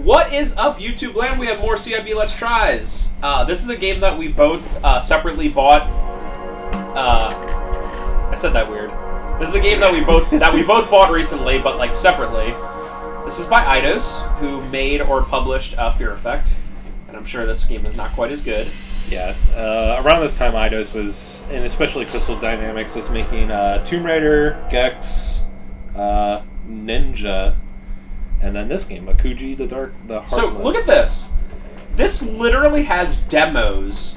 What is up, YouTube land? We have more CiB Let's Tries. This is a game that we both separately bought. I said that weird. This is a game that we both bought recently, but like separately. This is by Eidos, who made or published Fear Effect, and I'm sure this game is not quite as good. Yeah, around this time, Eidos was, and especially Crystal Dynamics, was making Tomb Raider, Gex, Ninja, and then this game, Akuji The Heartless. So look at this. This literally has demos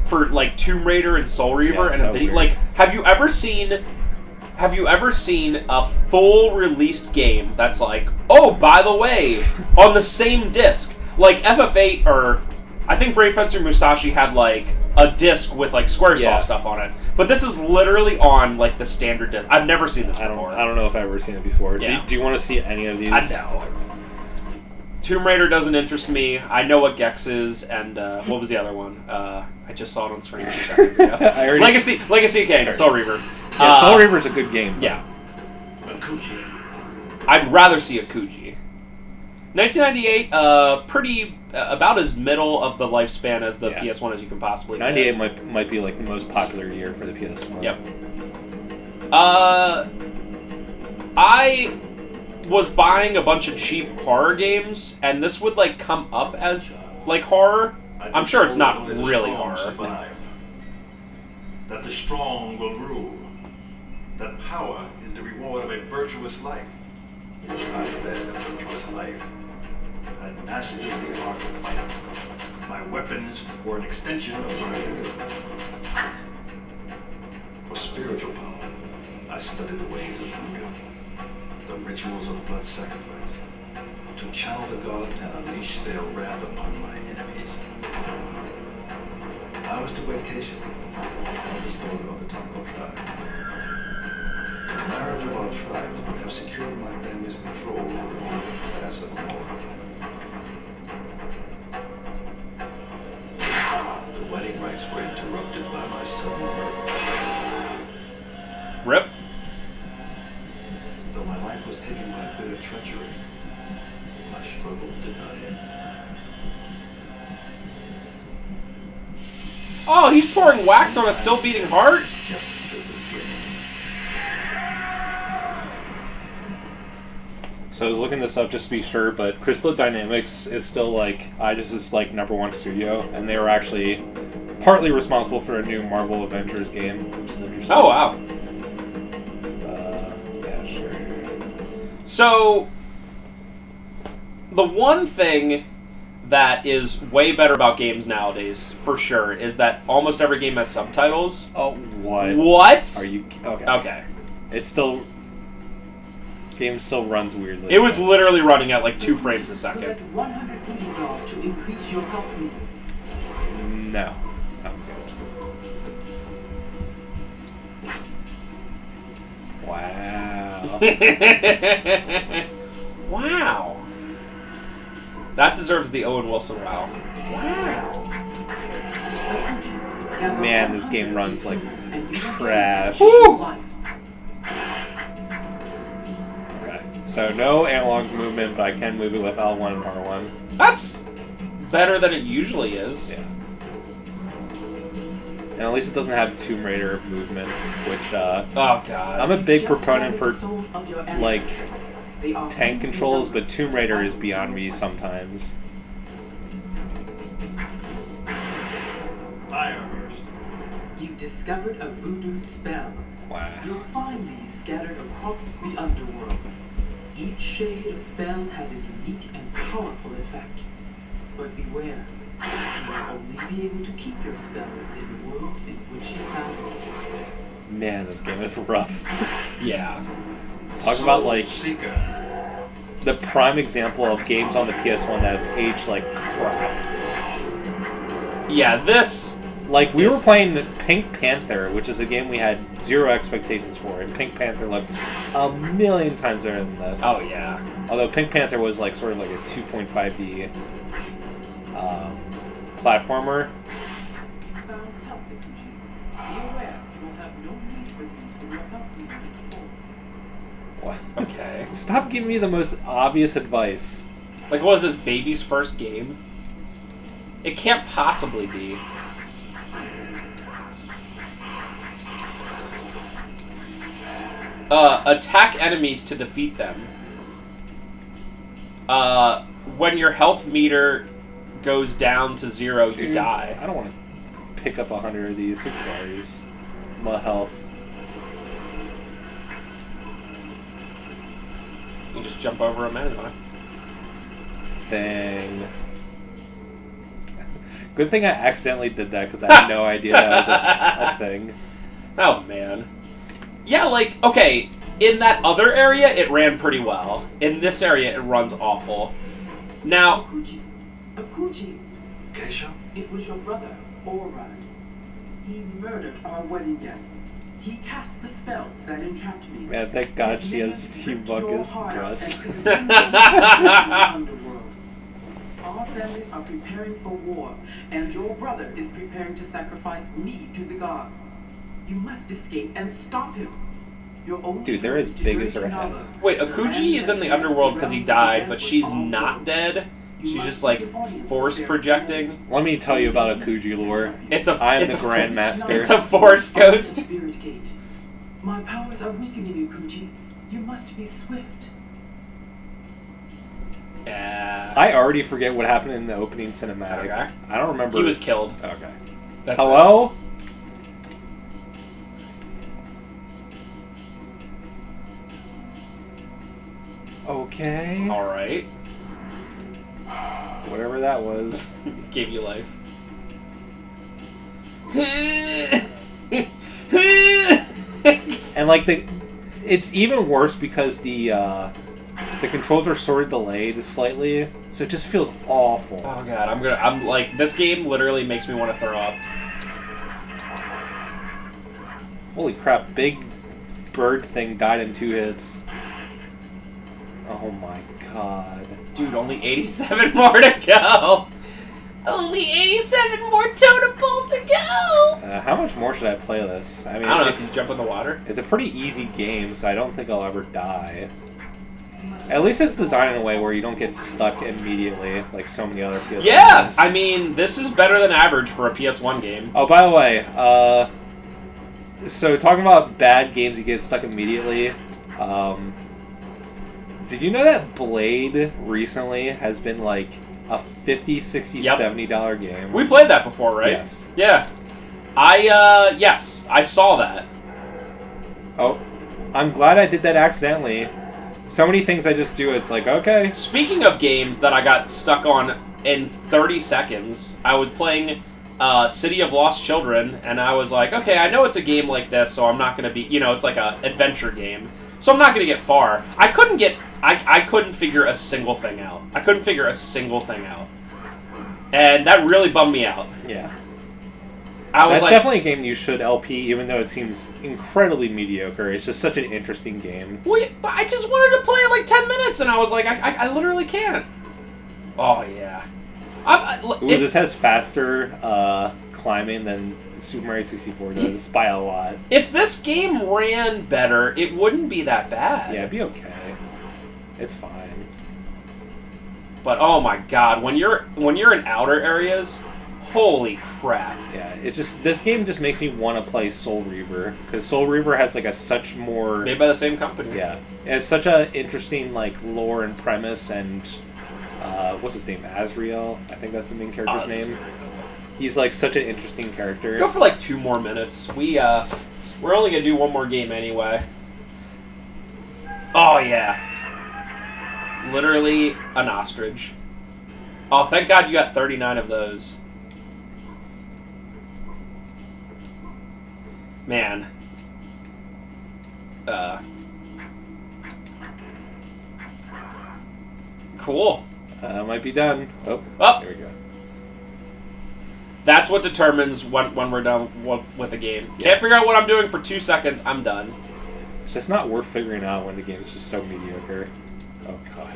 for like Tomb Raider and Soul Reaver, and a video. Like, have you ever seen a full released game that's like, oh, by the way, on the same disc, like FF8 or I think Brave Fencer Musashi had like a disc with like Squaresoft stuff on it, but this is literally on like the standard disc. I've never seen this before. I don't know if I've ever seen it before. Yeah. Do you want to see any of these? I know. Tomb Raider doesn't interest me. I know what Gex is, and what was the other one? I just saw it on screen a second ago. Legacy of Kain, Soul Reaver. Yeah, Soul Reaver's a good game. Yeah. Akuji. I'd rather see Akuji. 1998, pretty about as middle of the lifespan as the PS1 as you can possibly get. 98 might be like the most popular year for the PS1. Yep. I was buying a bunch of cheap horror games, and this would like come up as like horror. I'm sure it's not really horror. That the strong will rule. That power is the reward of a virtuous life. I led a virtuous life. I mastered the art of fighting. My weapons were an extension of my will. For spiritual power, I studied the ways of Reaver, the rituals of blood sacrifice, to channel the gods and unleash their wrath upon my enemies. I was to wed Keisha, eldest daughter of the Tango tribe. The marriage of our tribes would have secured my family's control over the pass of war. The wedding rites were interrupted by my sudden murder. Rip. Though my life was taken by bitter treachery, my struggles did not end. Oh, he's pouring wax on a still beating heart? Just the beginning. So I was looking this up just to be sure, but Crystal Dynamics is still like Eidos' like #1 studio, and they were actually partly responsible for a new Marvel Avengers game, which is interesting. Oh wow. Yeah, sure. So the one thing that is way better about games nowadays, for sure, is that almost every game has subtitles. Oh, what? What? Are you okay? Okay. It's still. Game still runs weirdly. It was literally running at like 2 frames a second. Collect 100 healing dolls to increase your health meter. No. I'm good. Wow. Wow. That deserves the Owen Wilson wow. Wow. Man, this game runs like trash. Woo! So no analog movement, but I can move it with L1 and R1. That's better than it usually is. Yeah. And at least it doesn't have Tomb Raider movement, which, oh god. I'm a big proponent for, like, tank controls, but Tomb Raider is beyond me sometimes. Fireburst. You've discovered a voodoo spell. Wow. You'll find these scattered across the underworld. Each shade of spell has a unique and powerful effect. But beware, you will only be able to keep your spells in the world in which you found them. Man, this game is rough. Yeah. Talk about, like, Seeker. the prime example of games on the PS1 that have aged like crap. Yeah, this... Like, we were playing Pink Panther, which is a game we had zero expectations for, and Pink Panther looked a million times better than this. Oh, yeah. Although Pink Panther was, like, sort of like a 2.5D platformer. Found health, Akuji. Be aware, you will have no need for these when your health meter is full. What? Okay. Stop giving me the most obvious advice. Like, what was this baby's first game? It can't possibly be. Attack enemies to defeat them. When your health meter goes down to 0, you die. I don't want to pick up 100 of these. Who cares? My health. You just jump over them anyway. Thing. Good thing I accidentally did that because I had no idea that was a thing. Oh, man. Yeah, like, okay, in that other area, it ran pretty well. In this area, it runs awful. Now... Akuji. Keisha? It was your brother, Oren. He murdered our wedding guest. He cast the spells that entrapped me. Man, thank God she has Team Buckus dress. Our families are preparing for war, and your brother is preparing to sacrifice me to the gods. You must escape and stop him. Your own Dude, they're as big as her head. Wait, Akuji is in the underworld because he died, but she's not dead? She's just, like, force projecting? Let me tell you about Akuji lore. I am the Grandmaster. It's a force ghost. Spirit gate. My powers are weakening, Akuji. You must be swift. I already forget what happened in the opening cinematic. Okay. I don't remember. He was killed. Okay. That's Hello? Okay. Alright. Whatever that was. Gave you life. And like it's even worse because the controls are sort of delayed slightly, so it just feels awful. Oh god, I'm like, this game literally makes me want to throw up. Holy crap, big bird thing died in 2 hits. Oh my god. Dude, only 87 more to go! Only 87 more totem poles to go! How much more should I play this? I mean, I don't know, can you jump in the water? It's a pretty easy game, so I don't think I'll ever die. At least it's designed in a way where you don't get stuck immediately, like so many other PS1 Yeah! games. I mean, this is better than average for a PS1 game. Oh, by the way, so talking about bad games you get stuck immediately, did you know that Blade recently has been like a $50, $60, Yep. $70 game? We played that before, right? Yes. Yeah. Yes, I saw that. Oh, I'm glad I did that accidentally. So many things I just do, it's like, okay. Speaking of games that I got stuck on in 30 seconds, I was playing City of Lost Children, and I was like, okay, I know it's a game like this, so I'm not going to be, it's like a adventure game. So I'm not going to get far. I couldn't figure a single thing out. And that really bummed me out. Yeah. That's definitely a game you should LP, even though it seems incredibly mediocre. It's just such an interesting game. Wait, but I just wanted to play it like 10 minutes, and I was like, I literally can't. Oh, yeah. This has faster climbing than Super Mario 64 does by a lot. If this game ran better, it wouldn't be that bad. Yeah, it'd be okay. It's fine. But oh my god, when you're in outer areas, holy crap. Yeah, this game just makes me want to play Soul Reaver, because Soul Reaver has like such more made by the same company. Yeah, it's such a interesting like lore and premise, and what's his name? Azrael, I think that's the main character's name. He's like such an interesting character. Go for like 2 more minutes. We're only gonna do one more game anyway. Oh yeah. Literally an ostrich. Oh, thank God you got 39 of those. Man. Cool. Might be done. Oh, there we go. That's what determines when we're done with the game. Yeah. Can't figure out what I'm doing for 2 seconds, I'm done. It's just not worth figuring out when the game's just so mediocre. Oh, God.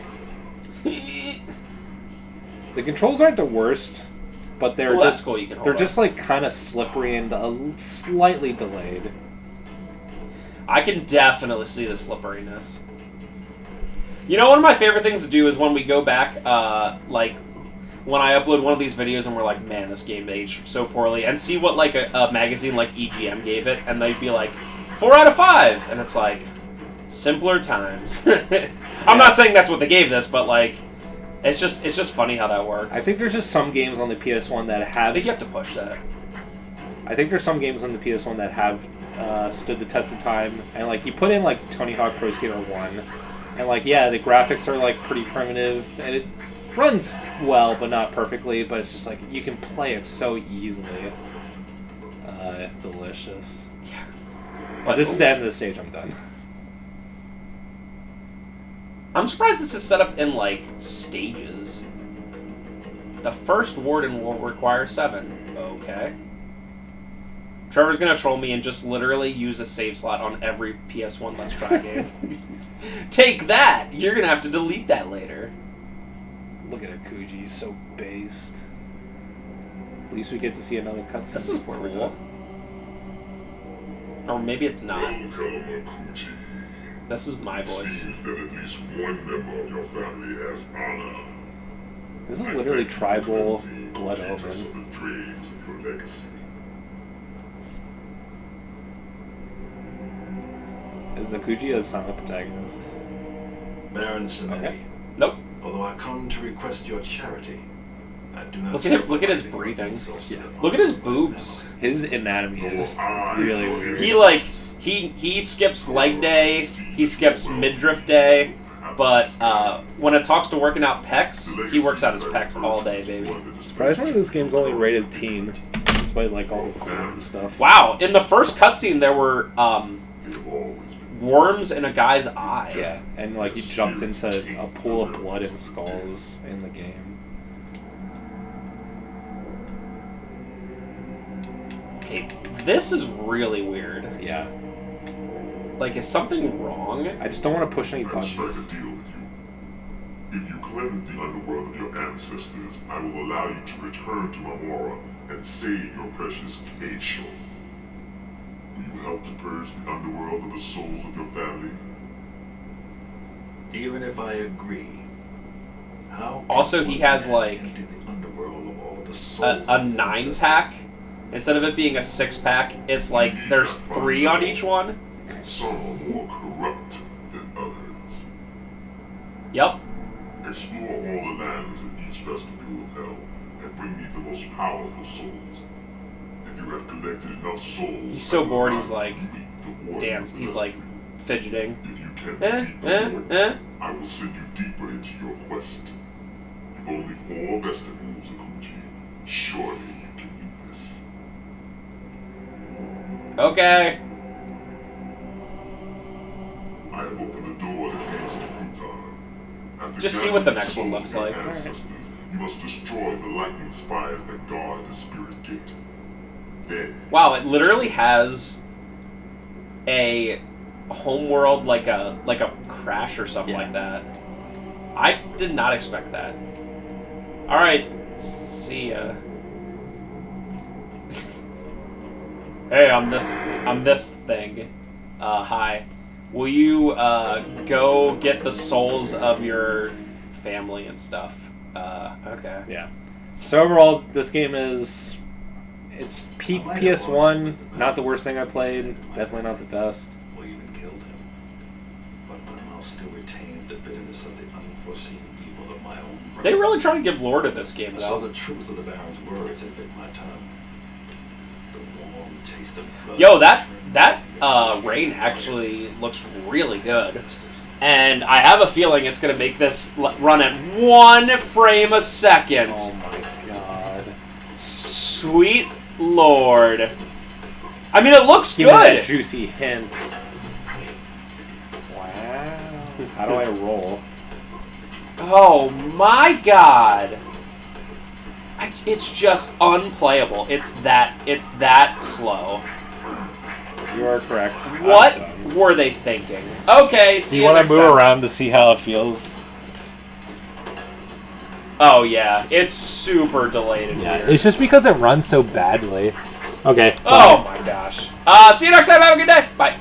The controls aren't the worst, but they're that's cool. You can hold they're up. just like kind of slippery and slightly delayed. I can definitely see the slipperiness. You know, one of my favorite things to do is when we go back, like, when I upload one of these videos and we're like, man, this game aged so poorly, and see what, like, a magazine like EGM gave it, and they'd be like, 4 out of 5! And it's like, simpler times. I'm not saying that's what they gave this, but, like, it's just funny how that works. I think there's just some games on the PS1 that have... I think you have to push that. I think there's some games on the PS1 that have stood the test of time, and, like, you put in, like, Tony Hawk Pro Skater 1, and, like, yeah, the graphics are, like, pretty primitive, and it runs well, but not perfectly, but it's just, like, you can play it so easily. Delicious. Yeah. But this is the end of the stage, I'm done. I'm surprised this is set up in, like, stages. The first warden will require 7. Okay. Trevor's gonna troll me and just literally use a save slot on every PS1 Let's Try game. Take that! You're gonna have to delete that later. Look at Akuji, he's so based. At least we get to see another cutscene. This is before we're cool. done. Or maybe it's not. Welcome, Akuji. This is my It voice. seems that at least one member of your family has honor. This is I literally thank you for tribal cleansing the blood leaders omen. of the dregs of your legacy. Is Akuji a silent protagonist? Baron CiB, Okay. Nope. although I come to request your charity, I do not Look at his support breathing. insults to Yeah. the Look at his honor of my boobs. family. His anatomy is I really know weird. He, like, he skips leg day, he skips midriff day, but when it talks to working out pecs, he works out his pecs all day, baby. Surprisingly, this game's only rated teen, despite like all the gore and stuff. Wow, in the first cutscene there were They have always been worms in a guy's eye. Yeah, and like he jumped into a pool of blood and skulls in the game. Okay, this is really weird. Yeah, Like, is something wrong? I just don't want to push any I strike a buttons. deal with you. If you cleanse the underworld of your ancestors, I will allow you to return to Mamora and save your precious Keisho. Will you help to purge the underworld of the souls of your family? Even if I agree, how can Also, he one has, man like, empty the underworld of all the A souls of his 9-pack? Instead of it being a 6-pack, it's like there's 3 on each one? Some are more corrupt than others. Yep. Explore all the lands in each vestibule of hell and bring me the most powerful souls. If you have collected enough souls, He's so I will bored, allow he's you to like, meet the warden dance. of the He's like vestibule. fidgeting. If you can defeat the warden, Eh? I will send you deeper into your quest. You've only 4 vestibules, Akuji. Surely you can do this. Okay. I have opened the door that leads to Pluton. After Just see what the gathering next one souls looks of your like. ancestors, you must destroy the lightning spires that guard the spirit gate. Then, Wow, it literally has a homeworld like a crash or something Yeah. like that. I did not expect that. Alright, see ya. Hey, I'm this thing. Hi. Will you go get the souls of your family and stuff? Okay. Yeah. So overall, this game is it's peak PS1. Not the worst thing I played. Definitely not the best. Or even killed him. But my mouth still retains the bitterness of the unforeseen evil of my own brother. They really try to give lore to this game, I saw though. the truth of the Baron's words and bit my tongue. The warm taste of blood. Yo, that turned me rain into actually looks really good. ancestors. And I have a feeling it's going to make this run at 1 frame a second. Oh my god. Sweet lord. I mean, it looks Give me that good. juicy hint. Wow. How do I roll? Oh my god. It's just unplayable. It's that slow. You are correct. What I'm done. were they thinking? Okay, see Do you you want to next move time. around to see how it feels? Oh yeah, it's super delayed and weird. It's just because it runs so badly. Okay. Oh my gosh. See you next time. Have a good day. Bye.